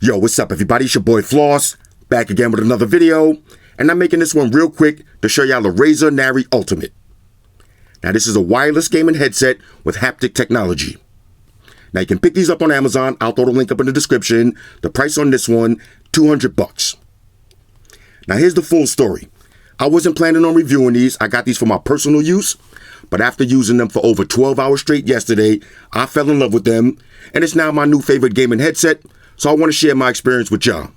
Yo, what's up everybody? It's your boy Floss, back again with another video, and I'm making this one real quick to show y'all the Razer Nari Ultimate. Now this is a wireless gaming headset with haptic technology. Now you can pick these up on Amazon. I'll throw the link up in the description. The price on this one, $200. Now here's the full story. I wasn't planning on reviewing these. I got these for my personal use, but after using them for over 12 hours straight yesterday, I fell in love with them, and it's now my new favorite gaming headset. So I want to share my experience with y'all.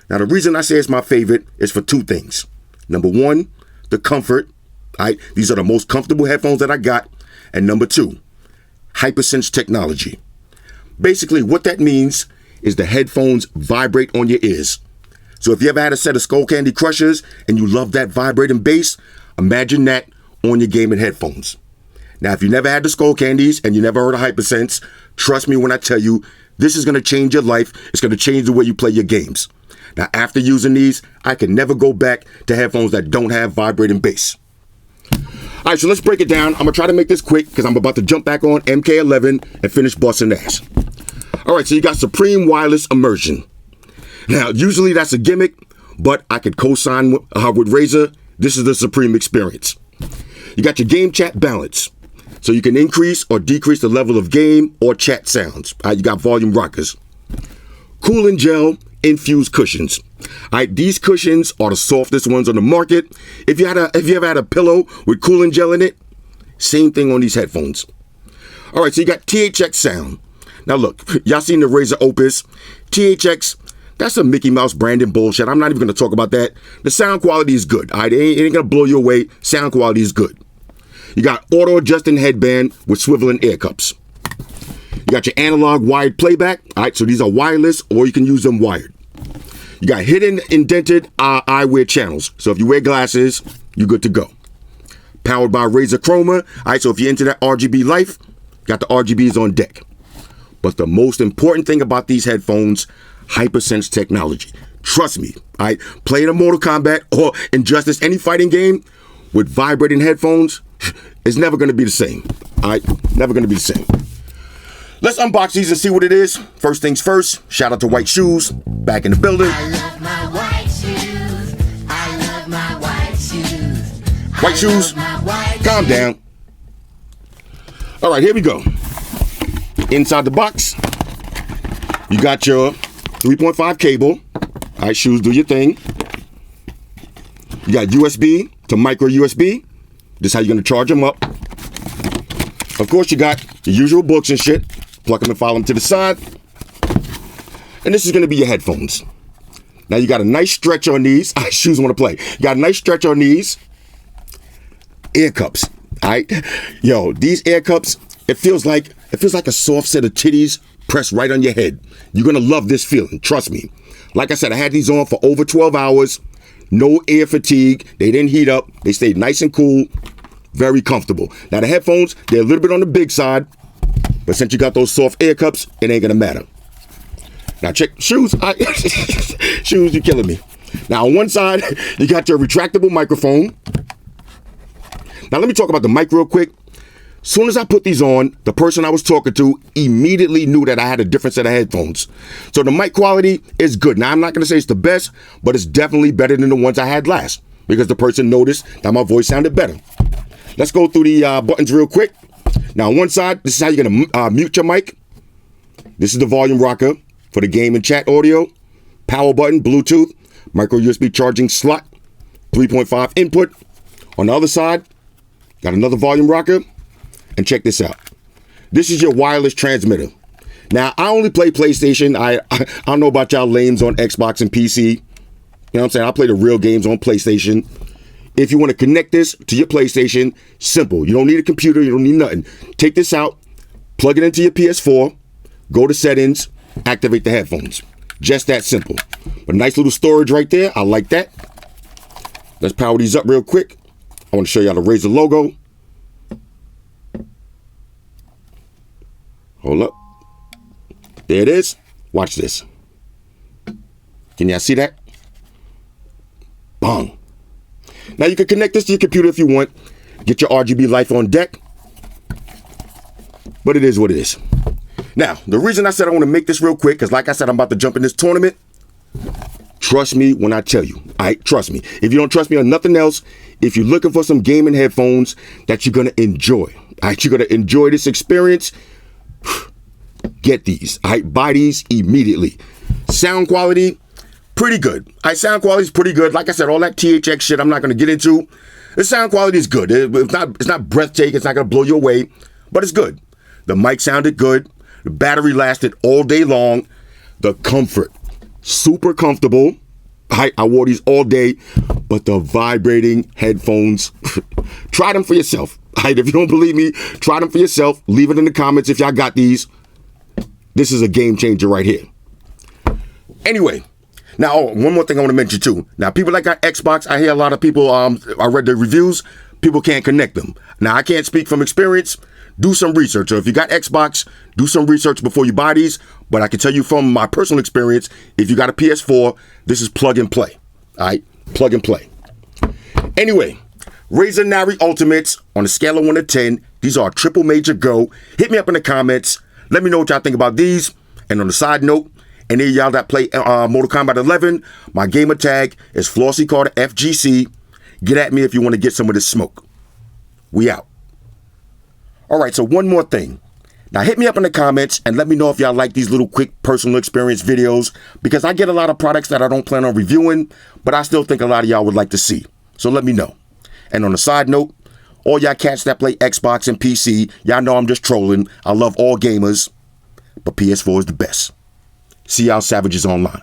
Now the reason I say it's my favorite is for two things. Number one, the comfort. These are the most comfortable headphones that I got. And number two, HyperSense technology. Basically what that means is the headphones vibrate on your ears. So if you ever had a set of Skull Candy Crushers and you love that vibrating bass, imagine that on your gaming headphones. Now if you never had the Skull Candies and you never heard of HyperSense, trust me when I tell you, this is going to change your life. It's going to change the way you play your games. Now, after using these, I can never go back to headphones that don't have vibrating bass. All right, so let's break it down. I'm going to try to make this quick because I'm about to jump back on MK11 and finish busting ass. All right, so you got Supreme Wireless Immersion. Now, usually that's a gimmick, but I could co-sign with Razer. This is the Supreme experience. You got your game chat balance. So you can increase or decrease the level of game or chat sounds. You got volume rockers. Cooling gel infused cushions. These cushions are the softest ones on the market. If you ever had a pillow with cooling gel in it, same thing on these headphones. All right, so you got THX sound. Now look, y'all seen the Razer Opus. THX, that's some Mickey Mouse branding bullshit. I'm not even going to talk about that. The sound quality is good. It ain't going to blow you away. Sound quality is good. You got auto-adjusting headband with swiveling ear cups. You got your analog wired playback. All right, so these are wireless or you can use them wired. You got hidden indented eyewear channels. So if you wear glasses, you're good to go. Powered by Razer Chroma. All right, so if you're into that RGB life, got the RGBs on deck. But the most important thing about these headphones, HyperSense technology. Trust me, all right, playing a Mortal Kombat or Injustice, any fighting game with vibrating headphones, it's never going to be the same. All right, never going to be the same. Let's unbox these and see what it is. First things first, shout out to White Shoes, back in the building. I love my white shoes. I love my white shoes. White Shoes, calm down. All right, here we go. Inside the box, you got your 3.5 cable. All right, Shoes, do your thing. You got USB to micro USB. This is how you're going to charge them up. Of course, you got the usual books and shit. Plug them and file them to the side. And this is going to be your headphones. Now, you got a nice stretch on these. Shoes want to play. You got a nice stretch on these. Ear cups. All right. Yo, these ear cups, it feels like a soft set of titties pressed right on your head. You're going to love this feeling. Trust me. Like I said, I had these on for over 12 hours. No ear fatigue. They didn't heat up. They stayed nice and cool. Very comfortable. Now the headphones, they're a little bit on the big side, but since you got those soft ear cups, it ain't gonna matter. Now check Shoes. Shoes, you're killing me. Now on one side, you got your retractable microphone. Now let me talk about the mic real quick. Soon as I put these on, the person I was talking to immediately knew that I had a different set of headphones. So the mic quality is good. Now I'm not gonna say it's the best, but it's definitely better than the ones I had last because the person noticed that my voice sounded better. Let's go through the buttons real quick. Now on one side, this is how you're gonna mute your mic. This is the volume rocker for the game and chat audio. Power button, Bluetooth, micro USB charging slot, 3.5 input. On the other side, got another volume rocker. And check this out. This is your wireless transmitter. Now, I only play PlayStation. I don't know about y'all lames on Xbox and PC. You know what I'm saying? I play the real games on PlayStation. If you want to connect this to your PlayStation, simple. You don't need a computer. You don't need nothing. Take this out, plug it into your PS4, go to settings, activate the headphones. Just that simple. But nice little storage right there. I like that. Let's power these up real quick. I want to show y'all the Razer logo. Hold up. There it is. Watch this. Can y'all see that? Bang. Now you can connect this to your computer if you want. Get your RGB life on deck. But it is what it is. Now, the reason I said I want to make this real quick, because like I said, I'm about to jump in this tournament. Trust me when I tell you. Trust me. If you don't trust me on nothing else, if you're looking for some gaming headphones that you're going to enjoy, you're going to enjoy this experience, get these. Buy these immediately. Sound quality, pretty good. Sound quality is pretty good. Like I said, all that THX shit I'm not going to get into. The sound quality is good. It's not breathtaking. It's not going to blow you away, but it's good. The mic sounded good. The battery lasted all day long. The comfort, super comfortable. I wore these all day, but the vibrating headphones, try them for yourself. If you don't believe me, try them for yourself. Leave it in the comments if y'all got these. This is a game changer right here. Anyway, now one more thing I want to mention too. Now, people that got Xbox, I hear a lot of people, I read the reviews, people can't connect them. Now, I can't speak from experience. Do some research. So if you got Xbox, do some research before you buy these. But I can tell you from my personal experience, if you got a PS4, this is plug and play. All right, plug and play. Anyway, Razer Nari Ultimates on a scale of 1 to 10. These are a triple major go. Hit me up in the comments. Let me know what y'all think about these. And on the side note, any of y'all that play Mortal Kombat 11, my gamer tag is Flossy Carter FGC. Get at me if you want to get some of this smoke. We out. All right, so one more thing. Now hit me up in the comments and let me know if y'all like these little quick personal experience videos, because I get a lot of products that I don't plan on reviewing, but I still think a lot of y'all would like to see. So let me know. And on a side note, all y'all cats that play Xbox and PC, y'all know I'm just trolling. I love all gamers, but PS4 is the best. See y'all savages online.